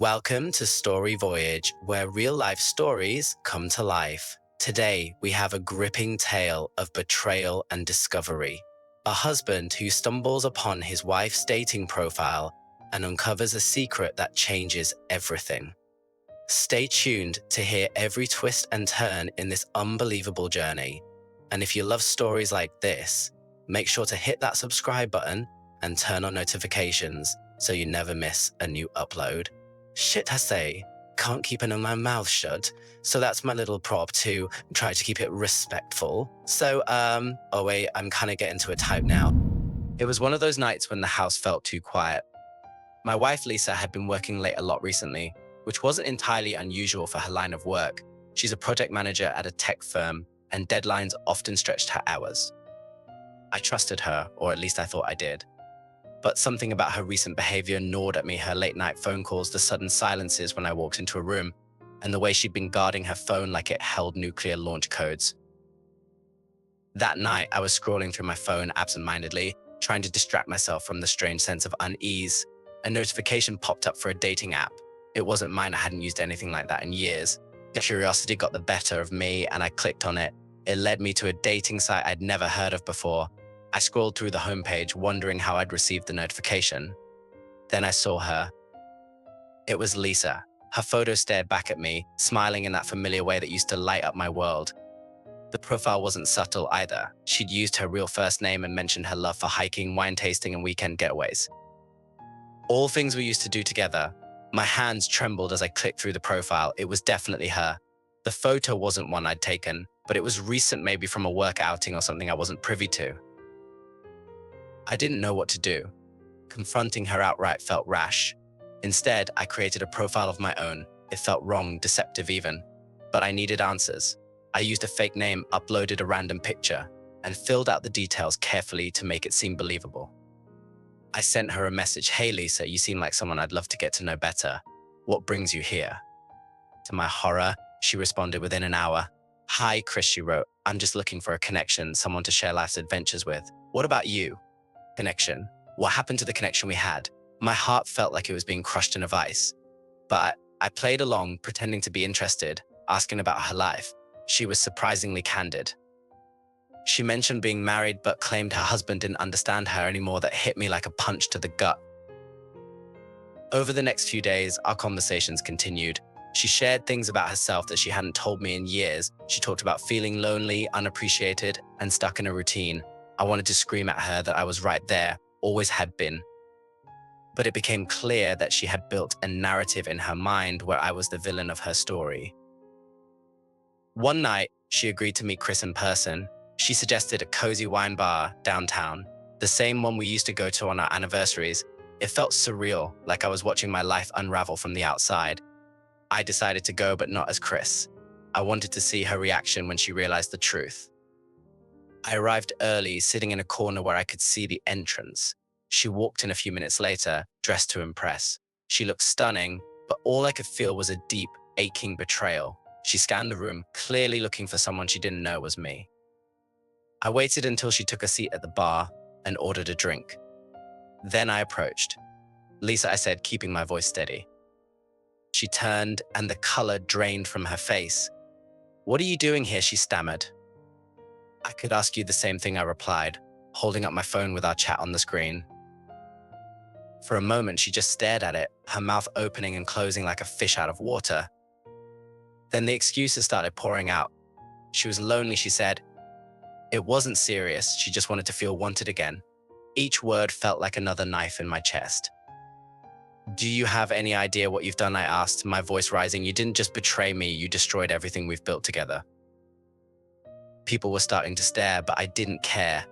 Welcome to Story Voyage, where real-life stories come to life. Today, we have a gripping tale of betrayal and discovery. A husband who stumbles upon his wife's dating profile and uncovers a secret that changes everything. Stay tuned to hear every twist and turn in this unbelievable journey. And if you love stories like this, make sure to hit that subscribe button and turn on notifications so you never miss a new upload. Shit, I say, can't keep my mouth shut, so that's my little prop to try to keep it respectful. Oh wait, I'm kind of getting to a type now. It was one of those nights when the house felt too quiet. My wife Lisa had been working late a lot recently, which wasn't entirely unusual for her line of work. She's a project manager at a tech firm, and deadlines often stretched her hours. I trusted her, or at least I thought I did. But something about her recent behavior gnawed at me, her late-night phone calls, the sudden silences when I walked into a room, and the way she'd been guarding her phone like it held nuclear launch codes. That night, I was scrolling through my phone absentmindedly, trying to distract myself from the strange sense of unease. A notification popped up for a dating app. It wasn't mine, I hadn't used anything like that in years. Curiosity got the better of me, and I clicked on it. It led me to a dating site I'd never heard of before. I scrolled through the homepage, wondering how I'd received the notification. Then I saw her. It was Lisa. Her photo stared back at me, smiling in that familiar way that used to light up my world. The profile wasn't subtle either. She'd used her real first name and mentioned her love for hiking, wine tasting, and weekend getaways. All things we used to do together. My hands trembled as I clicked through the profile. It was definitely her. The photo wasn't one I'd taken, but it was recent, maybe from a work outing or something I wasn't privy to. I didn't know what to do. Confronting her outright felt rash. Instead, I created a profile of my own. It felt wrong, deceptive even. But I needed answers. I used a fake name, uploaded a random picture, and filled out the details carefully to make it seem believable. I sent her a message. "Hey Lisa, you seem like someone I'd love to get to know better. What brings you here?" To my horror, she responded within an hour. "Hi Chris," she wrote. "I'm just looking for a connection, someone to share life's adventures with. What about you?" Connection. What happened to the connection we had? My heart felt like it was being crushed in a vice. But I played along, pretending to be interested, asking about her life. She was surprisingly candid. She mentioned being married, but claimed her husband didn't understand her anymore. That hit me like a punch to the gut. Over the next few days, our conversations continued. She shared things about herself that she hadn't told me in years. She talked about feeling lonely, unappreciated, and stuck in a routine. I wanted to scream at her that I was right there, always had been. But it became clear that she had built a narrative in her mind where I was the villain of her story. One night, she agreed to meet Chris in person. She suggested a cozy wine bar downtown, the same one we used to go to on our anniversaries. It felt surreal, like I was watching my life unravel from the outside. I decided to go, but not as Chris. I wanted to see her reaction when she realized the truth. I arrived early, sitting in a corner where I could see the entrance. She walked in a few minutes later, dressed to impress. She looked stunning, but all I could feel was a deep, aching betrayal. She scanned the room, clearly looking for someone she didn't know was me. I waited until she took a seat at the bar and ordered a drink. Then I approached. "Lisa," I said, keeping my voice steady. She turned, and the color drained from her face. "What are you doing here?" she stammered. "I could ask you the same thing," I replied, holding up my phone with our chat on the screen. For a moment, she just stared at it, her mouth opening and closing like a fish out of water. Then the excuses started pouring out. She was lonely, she said. It wasn't serious, she just wanted to feel wanted again. Each word felt like another knife in my chest. "Do you have any idea what you've done?" I asked, my voice rising. "You didn't just betray me, you destroyed everything we've built together." People were starting to stare, but I didn't care.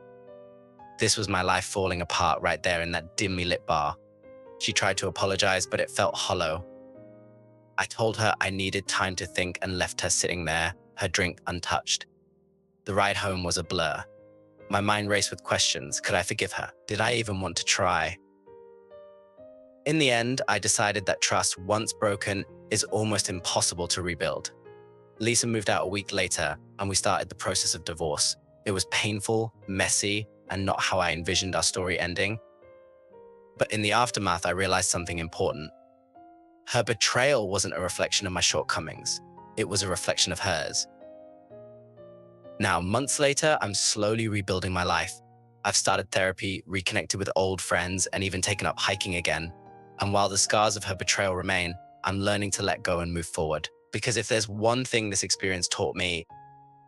This was my life falling apart right there in that dimly lit bar. She tried to apologize, but it felt hollow. I told her I needed time to think and left her sitting there, her drink untouched. The ride home was a blur. My mind raced with questions. Could I forgive her? Did I even want to try? In the end, I decided that trust, once broken, is almost impossible to rebuild. Lisa moved out a week later, and we started the process of divorce. It was painful, messy, and not how I envisioned our story ending. But in the aftermath, I realized something important. Her betrayal wasn't a reflection of my shortcomings. It was a reflection of hers. Now, months later, I'm slowly rebuilding my life. I've started therapy, reconnected with old friends, and even taken up hiking again. And while the scars of her betrayal remain, I'm learning to let go and move forward. Because if there's one thing this experience taught me,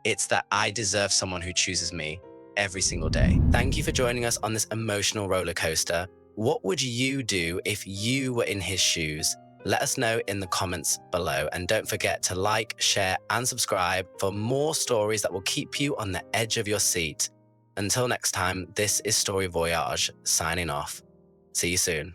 it's that I deserve someone who chooses me every single day. Thank you for joining us on this emotional roller coaster. What would you do if you were in his shoes? Let us know in the comments below. And don't forget to like, share, and subscribe for more stories that will keep you on the edge of your seat. Until next time, this is Story Voyage signing off. See you soon.